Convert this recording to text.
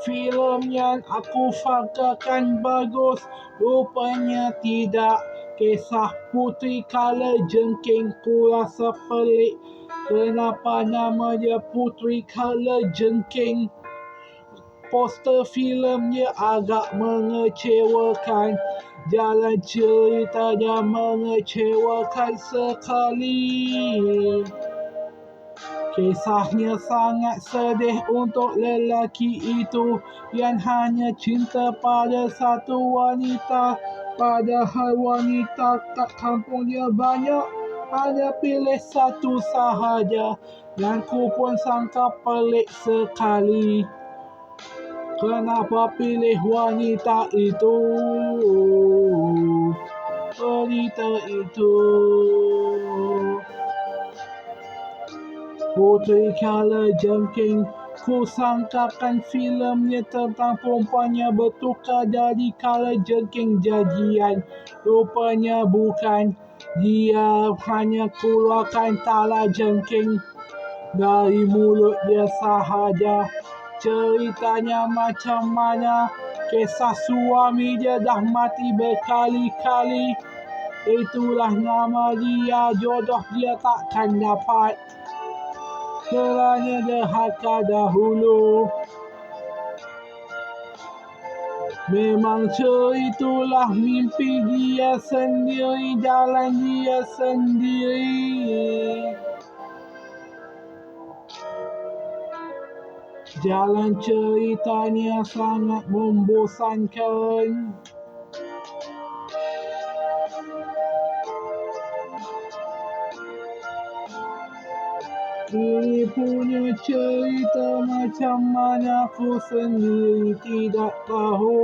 filem yang aku fakakan bagus, rupanya tidak. Kisah Puteri Kalajengking ku rasa pelik. Kenapa nama dia Puteri Kalajengking? Poster filmnya agak mengecewakan. Jalan ceritanya mengecewakan sekali. Kisahnya sangat sedih untuk lelaki itu yang hanya cinta pada satu wanita. Padahal wanita kat kampung dia banyak, hanya pilih satu sahaja. Dan ku pun sangka pelik sekali. Kenapa pilih wanita itu? Wanita itu. Puteri Kalajengking, ku sangkakan filmnya tentang perempuannya bertukar dari kalajengking jadian. Rupanya bukan. Dia hanya keluarkan kalajengking dari mulut dia sahaja. Ceritanya macam mana? Kisah suami dia dah mati berkali-kali. Itulah nama dia, jodoh dia takkan dapat. Kerana derhaka dahulu. Memang itulah mimpi dia sendiri, jalan dia sendiri. Jalan ceritanya sangat membosankan. Ini punya cerita macam mana aku sendiri tidak tahu.